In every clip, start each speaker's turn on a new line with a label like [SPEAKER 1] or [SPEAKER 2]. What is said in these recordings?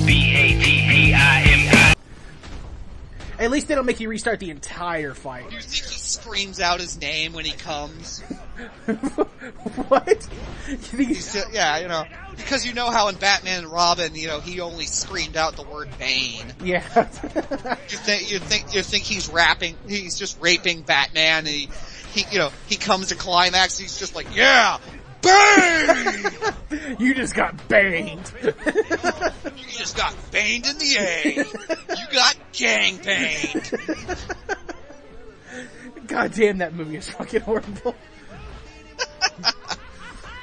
[SPEAKER 1] B-A-T-T-I-M-I.
[SPEAKER 2] At least they don't make you restart the entire fight.
[SPEAKER 3] You think he screams out his name when he comes?
[SPEAKER 2] What?
[SPEAKER 3] Yeah, you know, because you know how in Batman and Robin, you know, he only screamed out the word Bane.
[SPEAKER 2] Yeah.
[SPEAKER 3] You think he's just raping Batman, and he you know, he comes to climax, he's just like, yeah, Bane!
[SPEAKER 2] You just got banged.
[SPEAKER 3] You just got banged in the A. You got gang banged.
[SPEAKER 2] God damn, that movie is fucking horrible.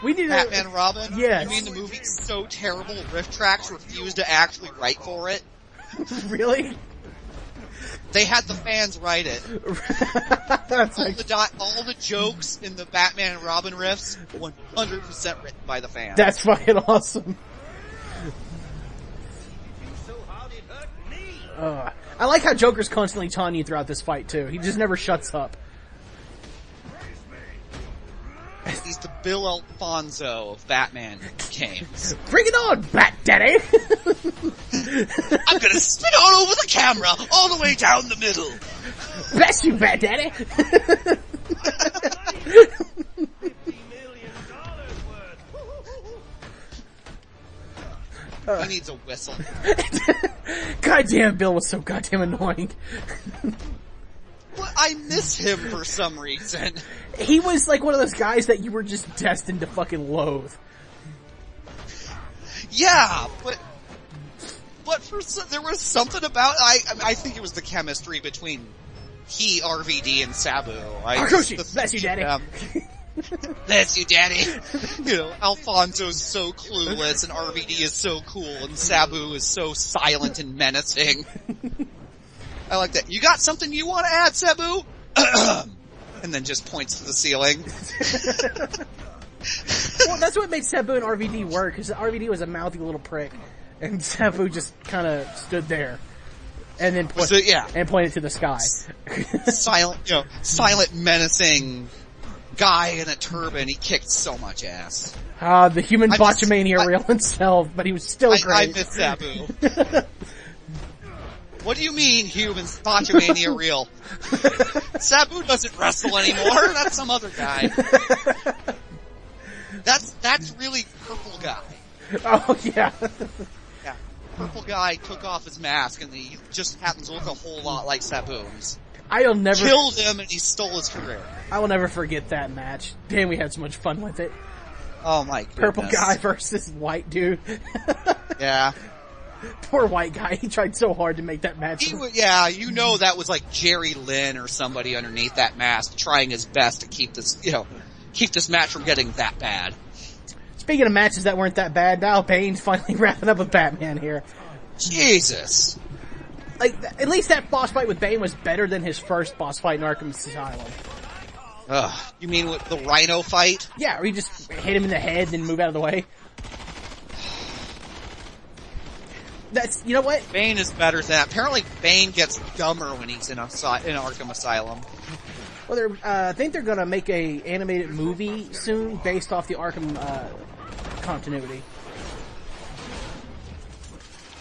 [SPEAKER 2] We need
[SPEAKER 3] Batman and Robin?
[SPEAKER 2] Yes.
[SPEAKER 3] You mean the movie's so terrible, Riff Tracks refused to actually write for it?
[SPEAKER 2] Really?
[SPEAKER 3] They had the fans write it. All the jokes in the Batman and Robin riffs, 100% written by the fans.
[SPEAKER 2] That's fucking awesome. I like how Joker's constantly taunting you throughout this fight, too. He just never shuts up.
[SPEAKER 3] He's the Bill Alfonso of Batman games.
[SPEAKER 2] Bring it on, Bat Daddy!
[SPEAKER 3] I'm gonna spin all over the camera, all the way down the middle.
[SPEAKER 2] Bless you, Bat Daddy!
[SPEAKER 3] He needs a whistle.
[SPEAKER 2] Goddamn, Bill was so goddamn annoying.
[SPEAKER 3] Well, I miss him for some reason.
[SPEAKER 2] He was like one of those guys that you were just destined to fucking loathe.
[SPEAKER 3] Yeah, but there was something about I think it was the chemistry between RVD and Sabu.
[SPEAKER 2] Hakushi, bless you, Daddy.
[SPEAKER 3] Bless you, Daddy. You know, Alfonso's so clueless, and RVD is so cool, and Sabu is so silent and menacing. I like that. You got something you want to add, Sabu? And then just points to the ceiling.
[SPEAKER 2] Well, that's what made Sabu and RVD work, because RVD was a mouthy little prick, and Sabu just kind of stood there. And then pointed to the sky.
[SPEAKER 3] Silent, menacing guy in a turban. He kicked so much ass.
[SPEAKER 2] The human botchamania real himself, but he was still great.
[SPEAKER 3] I miss Sabu. What do you mean, human botchamania real? Sabu doesn't wrestle anymore. That's some other guy. That's really Purple Guy.
[SPEAKER 2] Oh yeah.
[SPEAKER 3] Yeah. Purple Guy took off his mask, and he just happens to look a whole lot like Sabu.
[SPEAKER 2] I'll never
[SPEAKER 3] killed him, and he stole his career.
[SPEAKER 2] I will never forget that match. Damn, we had so much fun with it.
[SPEAKER 3] Oh my goodness.
[SPEAKER 2] Purple Guy versus white dude.
[SPEAKER 3] Yeah.
[SPEAKER 2] Poor white guy. He tried so hard to make that match.
[SPEAKER 3] You know that was like Jerry Lynn or somebody underneath that mask trying his best to keep this match from getting that bad.
[SPEAKER 2] Speaking of matches that weren't that bad, now Bane's finally wrapping up with Batman here.
[SPEAKER 3] Jesus.
[SPEAKER 2] Like, at least that boss fight with Bane was better than his first boss fight in Arkham Asylum.
[SPEAKER 3] You mean with the Rhino fight?
[SPEAKER 2] Yeah, where you just hit him in the head and move out of the way. That's, you know what?
[SPEAKER 3] Bane is better than that. Apparently Bane gets dumber when he's in Arkham Asylum.
[SPEAKER 2] Well, I think they're gonna make a animated movie soon based off the Arkham, continuity.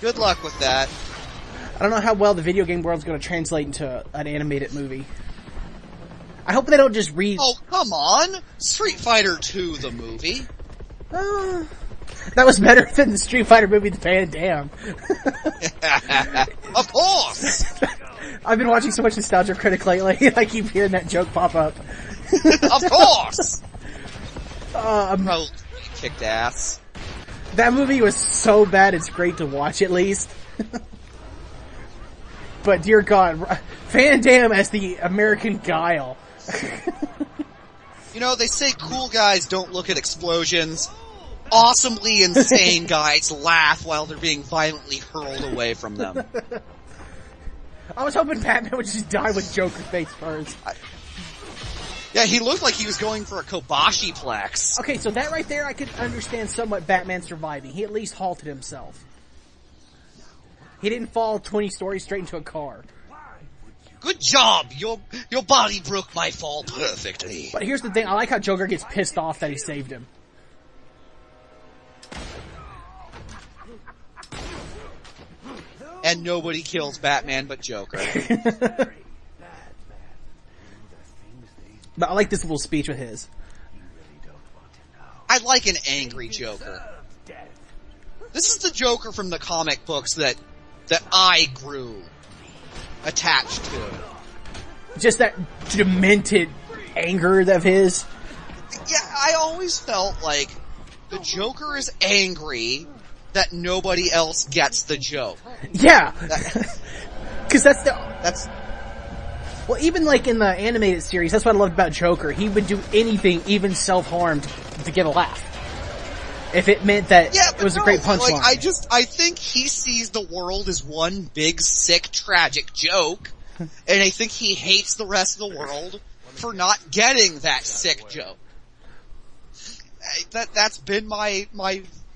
[SPEAKER 3] Good luck with that.
[SPEAKER 2] I don't know how well the video game world's gonna translate into an animated movie. I hope they don't just read...
[SPEAKER 3] Oh, come on! Street Fighter 2, the movie.
[SPEAKER 2] That was better than the Street Fighter movie, The Van Damme.
[SPEAKER 3] Of course!
[SPEAKER 2] I've been watching so much Nostalgia Critic lately, and I keep hearing that joke pop up.
[SPEAKER 3] Of course! Probably kicked ass.
[SPEAKER 2] That movie was so bad, it's great to watch at least. But dear God, Van Damme as the American Guile.
[SPEAKER 3] You know, they say cool guys don't look at explosions. Awesomely insane guys laugh while they're being violently hurled away from them.
[SPEAKER 2] I was hoping Batman would just die with Joker face first.
[SPEAKER 3] Yeah, he looked like he was going for a Kobashi plex.
[SPEAKER 2] Okay, so that right there I could understand somewhat Batman surviving. He at least halted himself. He didn't fall 20 stories straight into a car.
[SPEAKER 3] Good job! Your body broke my fall perfectly.
[SPEAKER 2] But here's the thing, I like how Joker gets pissed off that he saved him.
[SPEAKER 3] And nobody kills Batman but Joker.
[SPEAKER 2] But I like this little speech of his.
[SPEAKER 3] I like an angry Joker. This is the Joker from the comic books that I grew attached to.
[SPEAKER 2] Just that demented anger of his.
[SPEAKER 3] Yeah, I always felt like the Joker is angry that nobody else gets the joke.
[SPEAKER 2] Yeah. Because that's... Well, even like in the animated series, that's what I loved about Joker. He would do anything, even self-harmed, to get a laugh. If it meant that it was a great punchline.
[SPEAKER 3] Like, I think he sees the world as one big, sick, tragic joke, and I think he hates the rest of the world for not getting that sick joke. That's been my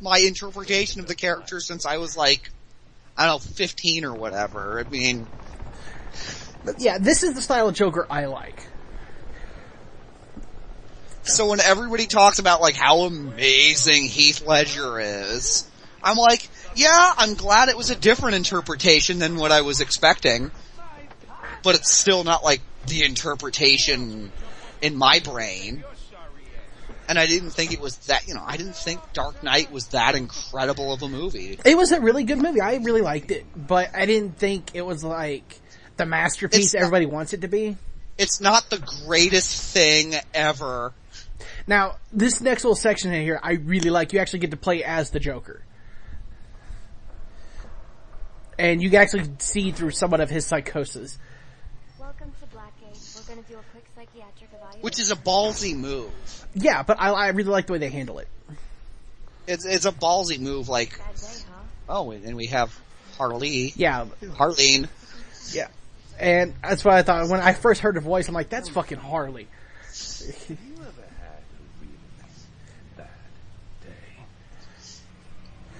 [SPEAKER 3] interpretation of the character since I was like, I don't know, 15 or whatever. I mean...
[SPEAKER 2] But yeah, this is the style of Joker I like.
[SPEAKER 3] So when everybody talks about like how amazing Heath Ledger is, I'm like, yeah, I'm glad it was a different interpretation than what I was expecting, but it's still not like the interpretation in my brain. And I didn't think it was that, I didn't think Dark Knight was that incredible of a movie.
[SPEAKER 2] It was a really good movie. I really liked it, but I didn't think it was like the masterpiece everybody wants it to be.
[SPEAKER 3] It's not the greatest thing ever.
[SPEAKER 2] Now, this next little section in here, I really like. You actually get to play as the Joker. And you can actually see through somewhat of his psychosis.
[SPEAKER 1] Welcome to Blackgate. We're going to do a quick psychiatric evaluation.
[SPEAKER 3] Which is a ballsy move.
[SPEAKER 2] Yeah, but I really like the way they handle it.
[SPEAKER 3] It's a ballsy move, like...
[SPEAKER 1] Bad day, huh?
[SPEAKER 3] Oh, and we have Harleen.
[SPEAKER 2] Yeah.
[SPEAKER 3] Harleen.
[SPEAKER 2] Yeah. And that's what I thought. When I first heard her voice, I'm like, that's fucking Harley.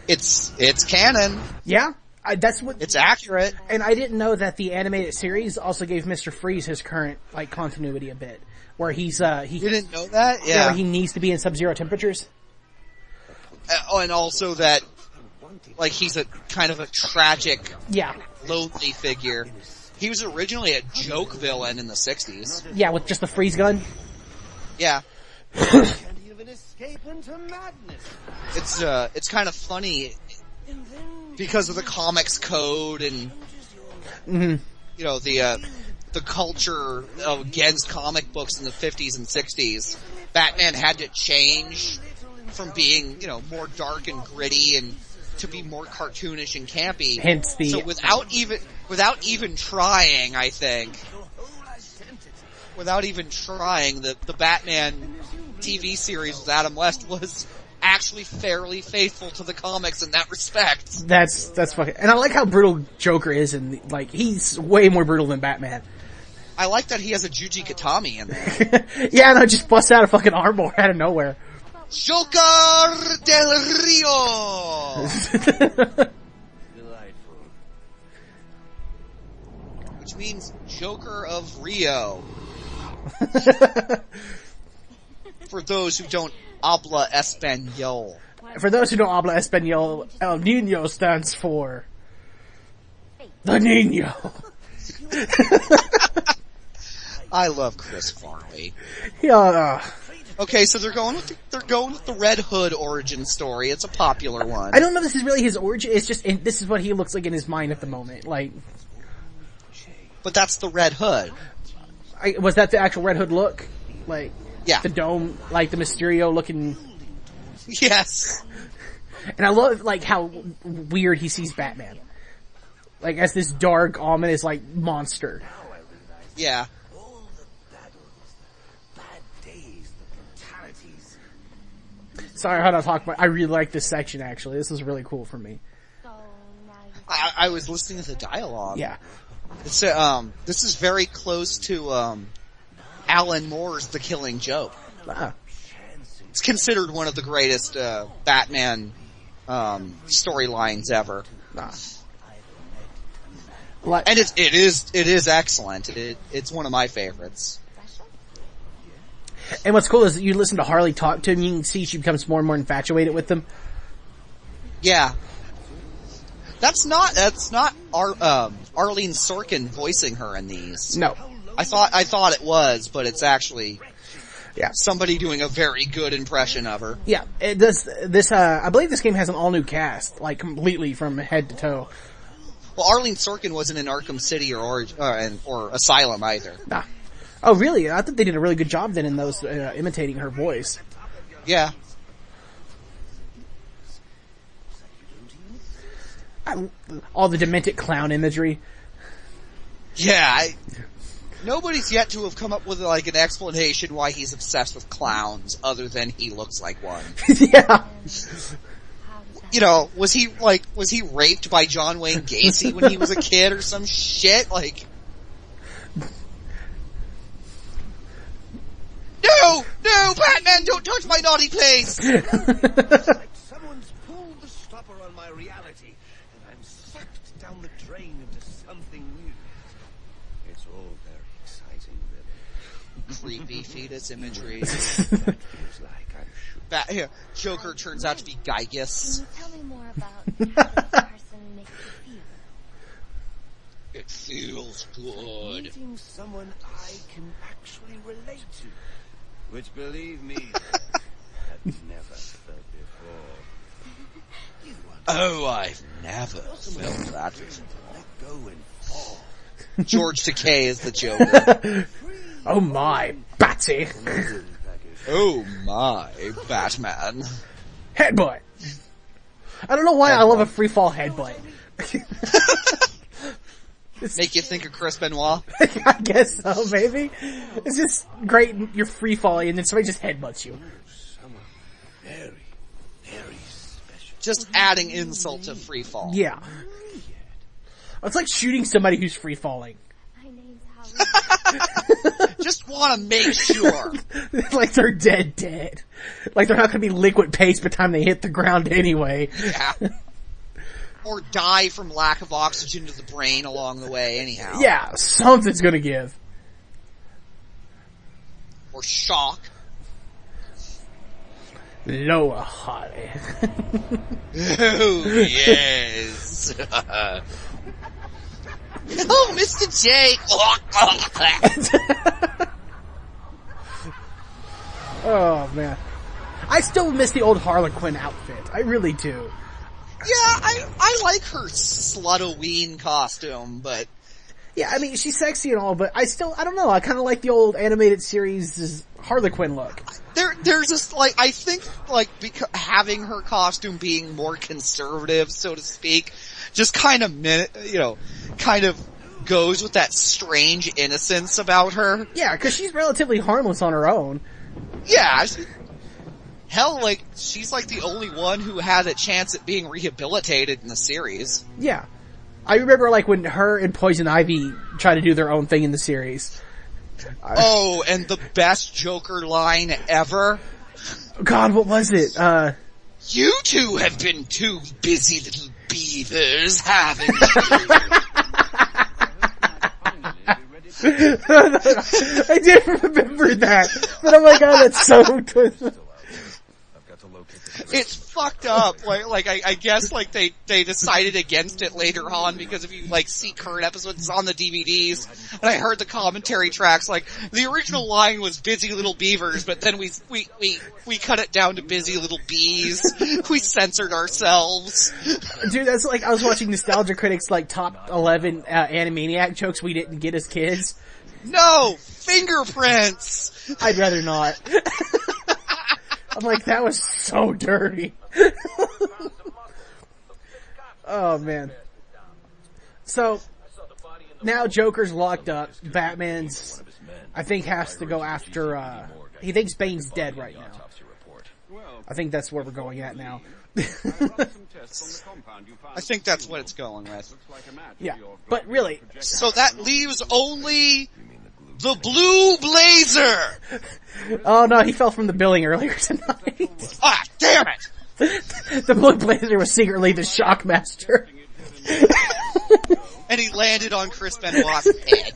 [SPEAKER 3] It's canon.
[SPEAKER 2] Yeah. That's what...
[SPEAKER 3] It's accurate.
[SPEAKER 2] And I didn't know that the animated series also gave Mr. Freeze his current, like, continuity a bit. Where he's,
[SPEAKER 3] You didn't know that? Yeah.
[SPEAKER 2] Where he needs to be in sub-zero temperatures.
[SPEAKER 3] And also that, like, he's a kind of a tragic, lonely figure. He was originally a joke villain in the 60s.
[SPEAKER 2] Yeah, with just the freeze gun.
[SPEAKER 3] Yeah. It's kind of funny because of the comics code and, the culture against comic books in the 50s and 60s. Batman had to change from being, more dark and gritty and to be more cartoonish and campy.
[SPEAKER 2] Hence the...
[SPEAKER 3] So without even trying, I think, the Batman TV series with Adam West was actually fairly faithful to the comics in that respect.
[SPEAKER 2] That's fucking... And I like how brutal Joker is, and like, he's way more brutal than Batman.
[SPEAKER 3] I like that he has a Juji Katami in there.
[SPEAKER 2] Yeah, no, just busts out a fucking armbar out of nowhere.
[SPEAKER 3] Joker del Rio! Which means Joker of Rio. For those who don't habla español.
[SPEAKER 2] For those who don't habla español, El Niño stands for... The Niño.
[SPEAKER 3] I love Chris Farley.
[SPEAKER 2] Yeah.
[SPEAKER 3] Okay, so they're going with the Red Hood origin story. It's a popular one.
[SPEAKER 2] I don't know if this is really his origin. It's just this is what he looks like in his mind at the moment. Like,
[SPEAKER 3] but that's the Red Hood.
[SPEAKER 2] Was that the actual Red Hood look? Like,
[SPEAKER 3] yeah,
[SPEAKER 2] the dome, like the Mysterio looking.
[SPEAKER 3] Yes.
[SPEAKER 2] And I love like how weird he sees Batman, like as this dark, ominous, like monster.
[SPEAKER 3] Yeah.
[SPEAKER 2] Sorry how to talk, but I really like this section, actually. This is really cool for me.
[SPEAKER 3] I was listening to the dialogue.
[SPEAKER 2] Yeah.
[SPEAKER 3] It's, this is very close to, Alan Moore's The Killing Joke.
[SPEAKER 2] Ah.
[SPEAKER 3] It's considered one of the greatest, Batman, storylines ever.
[SPEAKER 2] Ah. Like,
[SPEAKER 3] And it is excellent. It's one of my favorites.
[SPEAKER 2] and what's cool is you listen to Harley talk to him, you can see she becomes more and more infatuated with him.
[SPEAKER 3] Yeah. That's not Arlene Sorkin voicing her in these.
[SPEAKER 2] No.
[SPEAKER 3] I thought it was, but it's actually
[SPEAKER 2] Yeah.
[SPEAKER 3] somebody doing a very good impression of her.
[SPEAKER 2] Yeah, it does, I believe this game has an all-new cast, like completely from head to toe.
[SPEAKER 3] Well, Arlene Sorkin wasn't in Arkham City or Asylum either.
[SPEAKER 2] Nah. Oh, really? I thought they did a really good job then in those, imitating her voice.
[SPEAKER 3] Yeah.
[SPEAKER 2] All the demented clown imagery.
[SPEAKER 3] Yeah, nobody's yet to have come up with like an explanation why he's obsessed with clowns other than he looks like one.
[SPEAKER 2] Yeah.
[SPEAKER 3] You know, was he raped by John Wayne Gacy when he was a kid or some shit? Like, no, Batman, don't touch my naughty place!
[SPEAKER 4] Like someone's pulled the stopper on my reality, and I'm sucked down the drain into something new. It's all very exciting, really.
[SPEAKER 3] Creepy fetus imagery.
[SPEAKER 4] That feels like I'm sure.
[SPEAKER 3] Here, Joker turns out to be Gygus.
[SPEAKER 1] Can you tell me more about how this person makes you feel?
[SPEAKER 3] It feels good.
[SPEAKER 4] Meeting someone I can actually relate to. Which, believe me, I've never felt before.
[SPEAKER 3] Oh, I've never felt that before.
[SPEAKER 4] Let go and fall.
[SPEAKER 3] George Takei is the Joker.
[SPEAKER 2] Oh my, Batsy.
[SPEAKER 3] Oh my, Batman.
[SPEAKER 2] Headbutt. I don't know why I love a free fall headbutt.
[SPEAKER 3] Make you think of Chris Benoit?
[SPEAKER 2] I guess so, maybe. It's just great, you're free falling and then somebody just headbutts you.
[SPEAKER 4] Someone very, very special.
[SPEAKER 3] Just adding insult to free fall.
[SPEAKER 2] Yeah. It's like shooting somebody who's free falling.
[SPEAKER 1] My name's Holly.
[SPEAKER 3] Just want to make sure.
[SPEAKER 2] Like they're dead. Like they're not gonna be liquid paste by the time they hit the ground anyway.
[SPEAKER 3] Yeah. Or die from lack of oxygen to the brain along the way anyhow.
[SPEAKER 2] Yeah, something's gonna give.
[SPEAKER 3] Or shock.
[SPEAKER 2] Lower Holly.
[SPEAKER 3] Oh, yes. Oh, Mr. J.
[SPEAKER 2] Oh man. I still miss the old Harlequin outfit. I really do.
[SPEAKER 3] Yeah, I like her Slutoween costume, but...
[SPEAKER 2] Yeah, I mean, she's sexy and all, but I don't know, I kinda like the old animated series' Harlequin look.
[SPEAKER 3] There's just, like, I think, like, having her costume being more conservative, so to speak, just kind of goes with that strange innocence about her.
[SPEAKER 2] Yeah, cause she's relatively harmless on her own.
[SPEAKER 3] Yeah, hell, like, she's like the only one who had a chance at being rehabilitated in the series.
[SPEAKER 2] Yeah. I remember like when her and Poison Ivy tried to do their own thing in the series.
[SPEAKER 3] Oh, and the best Joker line ever?
[SPEAKER 2] God, what was it?
[SPEAKER 3] You two have been two busy little beavers, haven't you?
[SPEAKER 2] I didn't remember that. But oh my god, that's so good.
[SPEAKER 3] It's fucked up. Like I guess like they decided against it later on because if you like see current episodes it's on the DVDs, and I heard the commentary tracks like the original line was busy little beavers, but then we cut it down to busy little bees. We censored ourselves.
[SPEAKER 2] Dude, that's like I was watching Nostalgia Critics like top 11 Animaniac jokes we didn't get as kids.
[SPEAKER 3] No! Fingerprints!
[SPEAKER 2] I'd rather not. I'm like, that was so dirty. Oh man. So, now Joker's locked up. Batman's, I think, has to go after, he thinks Bane's dead right now. I think that's where we're going at now.
[SPEAKER 3] I think that's what it's going with.
[SPEAKER 2] Yeah, but really.
[SPEAKER 3] So that leaves only the Blue Blazer!
[SPEAKER 2] Oh no, he fell from the building earlier tonight.
[SPEAKER 3] Ah, damn it!
[SPEAKER 2] The Blue Blazer was secretly the Shockmaster.
[SPEAKER 3] And he landed on Chris Benoit's head.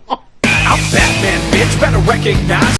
[SPEAKER 5] I'm Batman, bitch, better recognize.